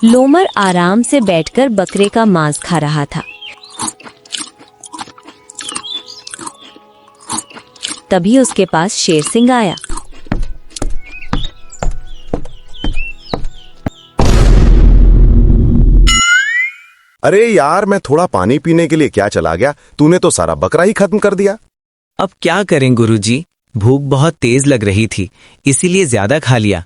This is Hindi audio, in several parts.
लोमड़ आराम से बैठकर बकरे का मांस खा रहा था। तभी उसके पास शेरसिंह आया। अरे यार, मैं थोड़ा पानी पीने के लिए क्या चला गया, तूने तो सारा बकरा ही खत्म कर दिया। अब क्या करें गुरुजी, भूख बहुत तेज लग रही थी, इसीलिए ज्यादा खा लिया।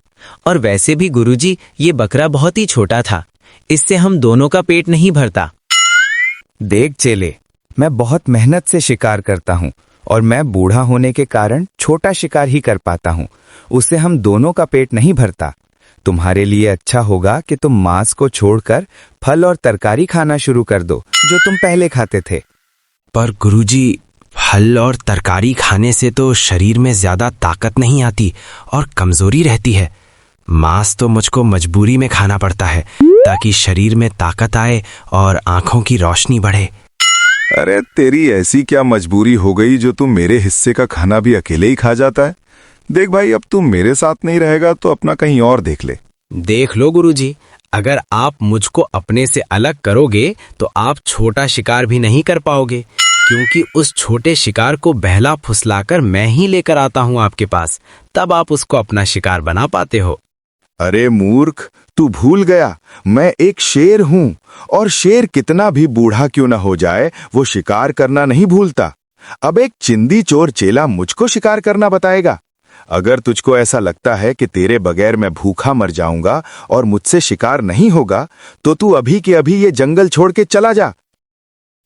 और वैसे भी गुरुजी, ये बकरा बहुत ही छोटा था, इससे हम दोनों का पेट नहीं भरता। देख चेले, मैं बहुत मेहनत से शिकार करता हूँ और मैं बूढ़ा होने के कारण छोटा शिकार ही कर पाता हूँ, उससे हम दोनों का पेट नहीं भरता। तुम्हारे लिए अच्छा होगा कि तुम मांस को छोड़कर फल और तरकारी खाना शुरू कर दो, जो तुम पहले खाते थे। पर गुरुजी, फल और तरकारी खाने से तो शरीर में ज्यादा ताकत नहीं आती और कमजोरी रहती है। मांस तो मुझको मजबूरी में खाना पड़ता है ताकि शरीर में ताकत आए और आंखों की रोशनी बढ़े। अरे तेरी ऐसी क्या मजबूरी हो गई जो तू मेरे हिस्से का खाना भी अकेले ही खा जाता है? देख भाई, अब तू मेरे साथ नहीं रहेगा तो अपना कहीं और देख ले। देख लो गुरुजी, अगर आप मुझको अपने से अलग करोगे तो आप छोटा शिकार भी नहीं कर पाओगे, क्योंकि उस छोटे शिकार को बहला फुसलाकर मैं ही लेकर आता हूँ आपके पास, तब आप उसको अपना शिकार बना पाते हो। अरे मूर्ख, तू भूल गया, मैं एक शेर हूँ और शेर कितना भी बूढ़ा क्यों न हो जाए, वो शिकार करना नहीं भूलता। अब एक चिंदी चोर चेला मुझको शिकार करना बताएगा? अगर तुझको ऐसा लगता है कि तेरे बगैर मैं भूखा मर जाऊंगा और मुझसे शिकार नहीं होगा, तो तू अभी के अभी ये जंगल छोड़ के चला जा।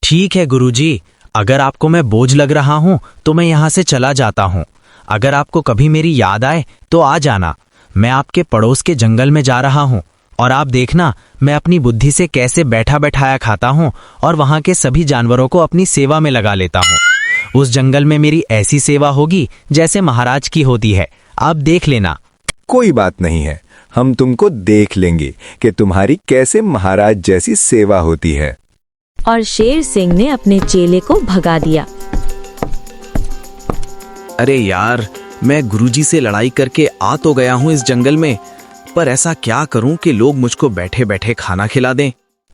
ठीक है गुरुजी, अगर आपको मैं बोझ लग रहा हूँ तो मैं यहाँ से चला जाता हूँ। अगर आपको कभी मेरी याद आए तो आ जाना। मैं आपके पड़ोस के जंगल में जा रहा हूँ और आप देखना मैं अपनी बुद्धि से कैसे बैठा बैठाया खाता हूँ और वहाँ के सभी जानवरों को अपनी सेवा में लगा लेता हूँ। उस जंगल में मेरी ऐसी सेवा होगी जैसे महाराज की होती है, आप देख लेना। कोई बात नहीं है, हम तुमको देख लेंगे कि तुम्हारी कैसे महाराज जैसी सेवा होती है। और शेर सिंह ने अपने चेले को भगा दिया। अरे यार, मैं गुरुजी से लड़ाई करके आ तो गया हूँ इस जंगल में, पर ऐसा क्या करूँ कि लोग मुझको बैठे बैठे खाना खिला दें।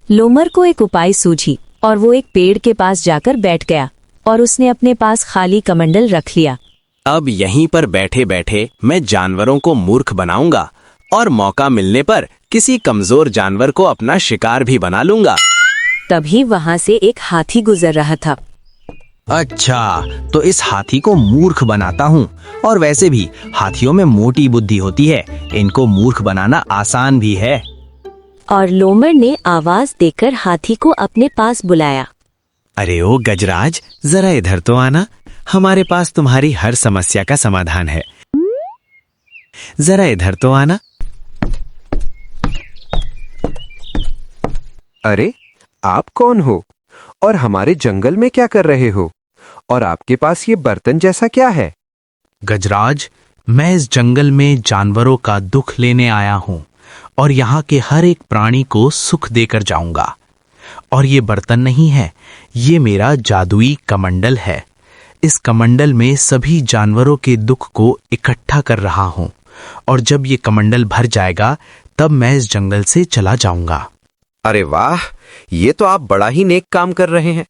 लोमड़ को एक उपाय सूझी और वो एक पेड़ के पास जाकर बैठ गया और उसने अपने पास खाली कमंडल रख लिया। अब यहीं पर बैठे बैठे मैं जानवरों को मूर्ख बनाऊंगा और मौका मिलने पर किसी कमजोर जानवर को अपना शिकार भी बना लूंगा। तभी वहां से एक हाथी गुजर रहा था। अच्छा, तो इस हाथी को मूर्ख बनाता हूँ, और वैसे भी हाथियों में मोटी बुद्धि होती है, इनको मूर्ख बनाना आसान भी है। और लोमड़ ने आवाज देकर हाथी को अपने पास बुलाया। अरे ओ गजराज, जरा इधर तो आना, हमारे पास तुम्हारी हर समस्या का समाधान है। जरा इधर तो आना। अरे, आप कौन हो और हमारे जंगल में क्या कर रहे हो? और आपके पास ये बर्तन जैसा क्या है? गजराज, मैं इस जंगल में जानवरों का दुख लेने आया हूँ और यहाँ के हर एक प्राणी को सुख देकर जाऊंगा। और ये बर्तन नहीं है, ये मेरा जादुई कमंडल है। इस कमंडल में सभी जानवरों के दुख को इकट्ठा कर रहा हूँ, और जब ये कमंडल भर जाएगा तब मैं इस जंगल से चला जाऊंगा। अरे वाह, ये तो आप बड़ा ही नेक काम कर रहे हैं।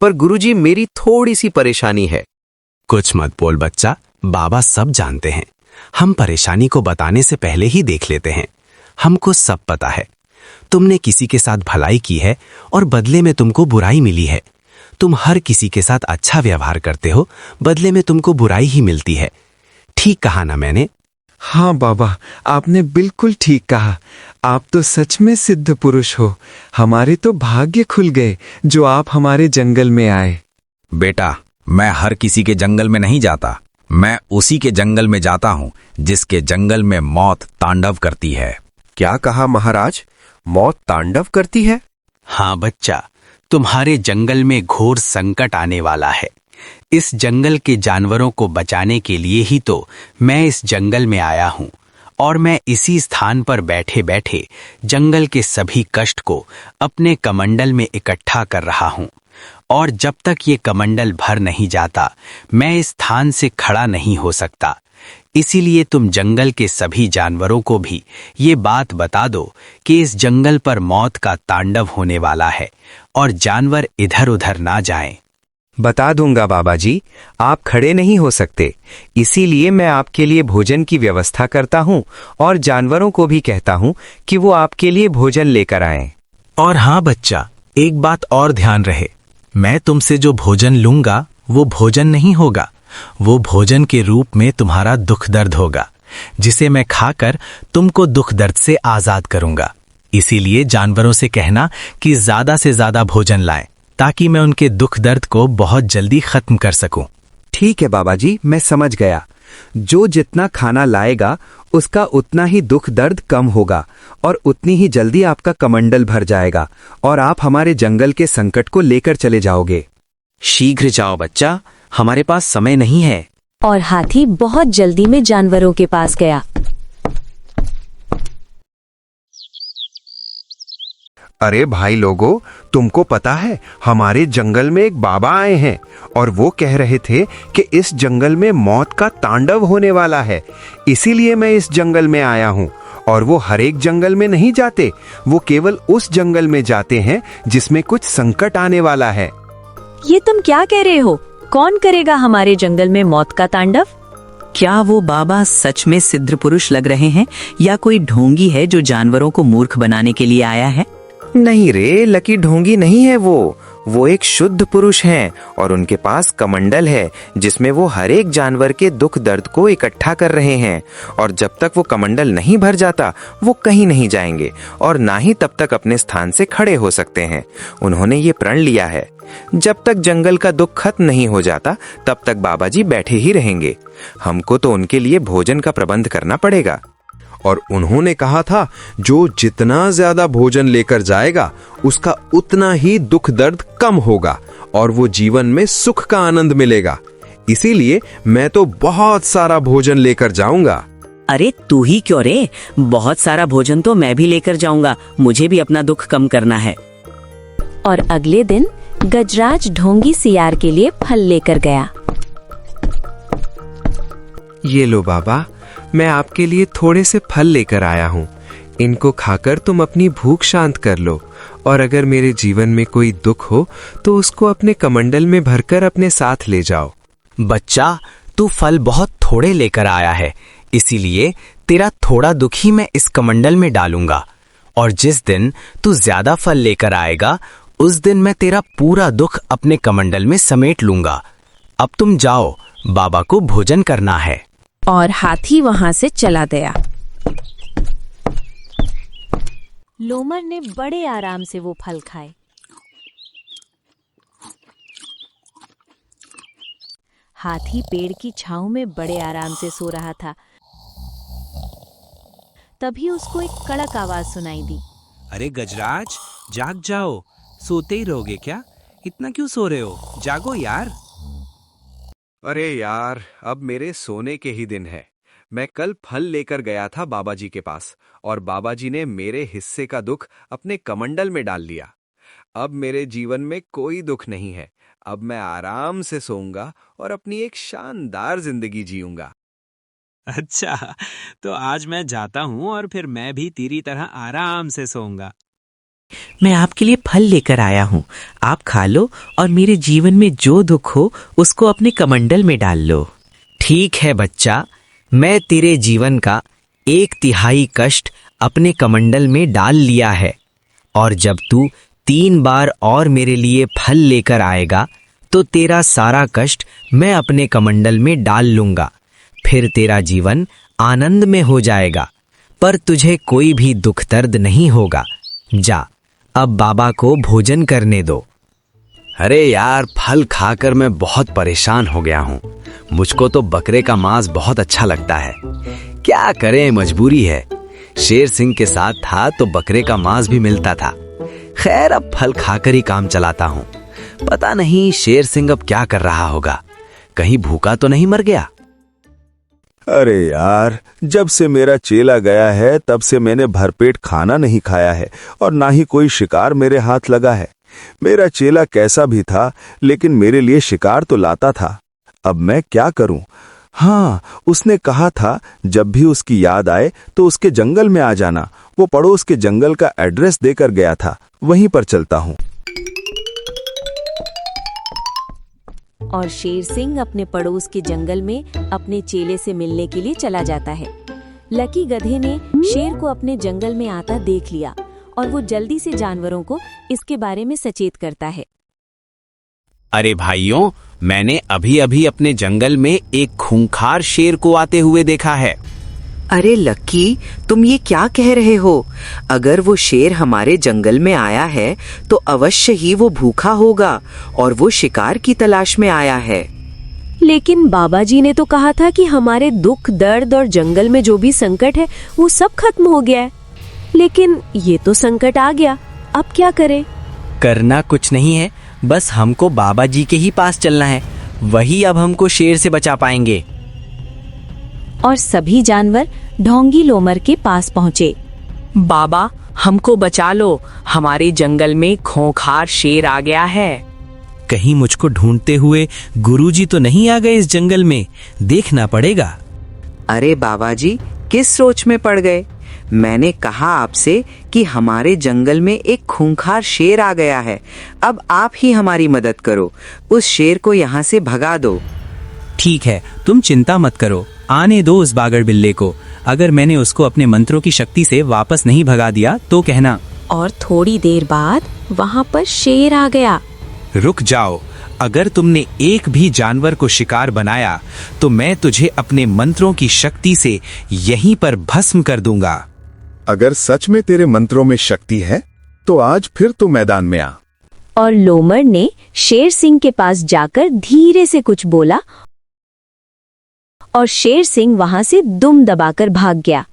पर गुरुजी, मेरी थोड़ी सी परेशानी है। कुछ मत बोल बच्चा, बाबा सब जानते हैं। हम परेशानी को बताने से पहले ही देख लेते हैं। हमको सब पता है। तुमने किसी के साथ भलाई की है और बदले में तुमको बुराई मिली है। तुम हर किसी के साथ अच्छा व्यवहार करते हो, बदले में तुमको बुराई ही मिलती है। ठीक कहा ना मैंने? हाँ बाबा, आपने बिल्कुल ठीक कहा। आप तो सच में सिद्ध पुरुष हो। हमारे तो भाग्य खुल गए जो आप हमारे जंगल में आए। बेटा, मैं हर किसी के जंगल में नहीं जाता, मैं उसी के जंगल में जाता हूँ जिसके जंगल में मौत तांडव करती है। क्या कहा महाराज? मौत तांडव करती है? हाँ बच्चा, तुम्हारे जंगल में घोर संकट आने वाला है। इस जंगल के जानवरों को बचाने के लिए ही तो मैं इस जंगल में आया हूँ, और मैं इसी स्थान पर बैठे बैठे जंगल के सभी कष्ट को अपने कमंडल में इकट्ठा कर रहा हूँ। और जब तक ये कमंडल भर नहीं जाता, मैं इस स्थान से खड़ा नहीं हो सकता। इसीलिए तुम जंगल के सभी जानवरों को भी ये बात बता दो कि इस जंगल पर मौत का तांडव होने वाला है और जानवर इधर उधर ना जाएं। बता दूंगा बाबा जी, आप खड़े नहीं हो सकते, इसीलिए मैं आपके लिए भोजन की व्यवस्था करता हूँ और जानवरों को भी कहता हूँ कि वो आपके लिए भोजन लेकर आएं। और हाँ बच्चा, एक बात और ध्यान रहे, मैं तुमसे जो भोजन लूंगा वो भोजन नहीं होगा, वो भोजन के रूप में तुम्हारा दुख दर्द होगा, जिसे मैं खाकर तुमको दुख दर्द से आजाद करूंगा। इसीलिए जानवरों से कहना कि ज्यादा से ज्यादा भोजन लाएं, ताकि मैं उनके दुख दर्द को बहुत जल्दी खत्म कर सकूं। ठीक है बाबा जी, मैं समझ गया। जो जितना खाना लाएगा उसका उतना ही दुख दर्द कम होगा और उतनी ही जल्दी आपका कमंडल भर जाएगा और आप हमारे जंगल के संकट को लेकर चले जाओगे। शीघ्र जाओ बच्चा, हमारे पास समय नहीं है। और हाथी बहुत जल्दी में जानवरों के पास गया। अरे भाई लोगों, तुमको पता है हमारे जंगल में एक बाबा आए हैं और वो कह रहे थे कि इस जंगल में मौत का तांडव होने वाला है, इसीलिए मैं इस जंगल में आया हूँ। और वो हर एक जंगल में नहीं जाते, वो केवल उस जंगल में जाते हैं जिसमें कुछ संकट आने वाला है। ये तुम क्या कह रहे हो? कौन करेगा हमारे जंगल में मौत का तांडव? क्या वो बाबा सच में सिद्ध पुरुष लग रहे हैं या कोई ढोंगी है जो जानवरों को मूर्ख बनाने के लिए आया है? नहीं रे, लकी ढोंगी नहीं है वो एक शुद्ध पुरुष हैं और उनके पास कमंडल है जिसमें वो हर एक जानवर के दुख दर्द को इकट्ठा कर रहे हैं। और जब तक वो कमंडल नहीं भर जाता वो कहीं नहीं जाएंगे और ना ही तब तक अपने स्थान से खड़े हो सकते हैं। उन्होंने ये प्रण लिया है, जब तक जंगल का दुख खत्म नहीं हो जाता तब तक बाबा जी बैठे ही रहेंगे। हमको तो उनके लिए भोजन का प्रबंध करना पड़ेगा। और उन्होंने कहा था जो जितना ज्यादा भोजन लेकर जाएगा उसका उतना ही दुख दर्द कम होगा और वो जीवन में सुख का आनंद मिलेगा। इसीलिए मैं तो बहुत सारा भोजन लेकर जाऊंगा। अरे तू ही क्यों रे, बहुत सारा भोजन तो मैं भी लेकर जाऊंगा, मुझे भी अपना दुख कम करना है। और अगले दिन गजराज ढोंगी सियार के लिए फल लेकर गया। ये लो बाबा, मैं आपके लिए थोड़े से फल लेकर आया हूँ, इनको खाकर तुम अपनी भूख शांत कर लो और अगर मेरे जीवन में कोई दुख हो तो उसको अपने कमंडल में भरकर अपने साथ ले जाओ। बच्चा, तू फल बहुत थोड़े लेकर आया है, इसीलिए तेरा थोड़ा दुख ही मैं इस कमंडल में डालूंगा और जिस दिन तू ज्यादा फल लेकर आएगा उस दिन मैं तेरा पूरा दुख अपने कमंडल में समेट लूंगा। अब तुम जाओ, बाबा को भोजन करना है। और हाथी वहां से चला गया। लोमड़ ने बड़े आराम से वो फल खाए। हाथी पेड़ की छांव में बड़े आराम से सो रहा था। तभी उसको एक कड़क आवाज सुनाई दी। अरे गजराज, जाग जाओ, सोते ही रहोगे क्या? इतना क्यों सो रहे हो? जागो यार। अरे यार, अब मेरे सोने के ही दिन है। मैं कल फल लेकर गया था बाबा जी के पास और बाबा जी ने मेरे हिस्से का दुख अपने कमंडल में डाल लिया। अब मेरे जीवन में कोई दुख नहीं है। अब मैं आराम से सोऊंगा और अपनी एक शानदार जिंदगी जीऊंगा। अच्छा, तो आज मैं जाता हूँ और फिर मैं भी तेरी तरह आराम से सोऊंगा। मैं आपके लिए फल लेकर आया हूँ, आप खा लो और मेरे जीवन में जो दुख हो उसको अपने कमंडल में डाल लो। ठीक है बच्चा, मैं तेरे जीवन का 1/3 कष्ट अपने कमंडल में डाल लिया है और जब तू 3 बार और मेरे लिए फल लेकर आएगा तो तेरा सारा कष्ट मैं अपने कमंडल में डाल लूंगा। फिर तेरा जीवन आनंद में हो जाएगा, पर तुझे कोई भी दुख दर्द नहीं होगा। जा, अब बाबा को भोजन करने दो। अरे यार, फल खाकर मैं बहुत परेशान हो गया हूँ। मुझको तो बकरे का मांस बहुत अच्छा लगता है। क्या करें, मजबूरी है। शेर सिंह के साथ था तो बकरे का मांस भी मिलता था। खैर, अब फल खाकर ही काम चलाता हूँ। पता नहीं शेर सिंह अब क्या कर रहा होगा, कहीं भूखा तो नहीं मर गया। अरे यार, जब से मेरा चेला गया है तब से मैंने भरपेट खाना नहीं खाया है और ना ही कोई शिकार मेरे हाथ लगा है। मेरा चेला कैसा भी था लेकिन मेरे लिए शिकार तो लाता था। अब मैं क्या करूं? हाँ, उसने कहा था जब भी उसकी याद आए तो उसके जंगल में आ जाना। वो पड़ोस के जंगल का एड्रेस देकर गया था, वहीं पर चलता हूँ। और शेर सिंह अपने पड़ोस के जंगल में अपने चेले से मिलने के लिए चला जाता है। लकी गधे ने शेर को अपने जंगल में आता देख लिया और वो जल्दी से जानवरों को इसके बारे में सचेत करता है। अरे भाइयों, मैंने अभी अभी अपने जंगल में एक खूंखार शेर को आते हुए देखा है। अरे लक्की, तुम ये क्या कह रहे हो? अगर वो शेर हमारे जंगल में आया है तो अवश्य ही वो भूखा होगा और वो शिकार की तलाश में आया है। लेकिन बाबा जी ने तो कहा था कि हमारे दुख, दर्द और जंगल में जो भी संकट है वो सब खत्म हो गया है। लेकिन ये तो संकट आ गया, अब क्या करें? करना कुछ नहीं है, बस हमको बाबा जी के ही पास चलना है। वही अब हमको शेर से बचा पाएंगे। और सभी जानवर ढोंगी लोमर के पास पहुँचे। बाबा, हमको बचा लो, हमारे जंगल में खूंखार शेर आ गया है। कहीं मुझको ढूंढते हुए गुरुजी तो नहीं आ गए इस जंगल में? देखना पड़ेगा। अरे बाबा जी, किस सोच में पड़ गए? मैंने कहा आपसे कि हमारे जंगल में एक खूंखार शेर आ गया है। अब आप ही हमारी मदद करो, उस शेर को यहाँ से भगा दो। ठीक है, तुम चिंता मत करो, आने दो उस बागड़ बिल्ले को। अगर मैंने उसको अपने मंत्रों की शक्ति से वापस नहीं भगा दिया तो कहना। और थोड़ी देर बाद वहाँ पर शेर आ गया। रुक जाओ, अगर तुमने एक भी जानवर को शिकार बनाया तो मैं तुझे अपने मंत्रों की शक्ति से यहीं पर भस्म कर दूंगा। अगर सच में तेरे मंत्रों में शक्ति है तो आज फिर तू मैदान में आ। और लोमड़ ने शेर सिंह के पास जाकर धीरे से कुछ बोला और शेर सिंह वहां से दुम दबाकर भाग गया।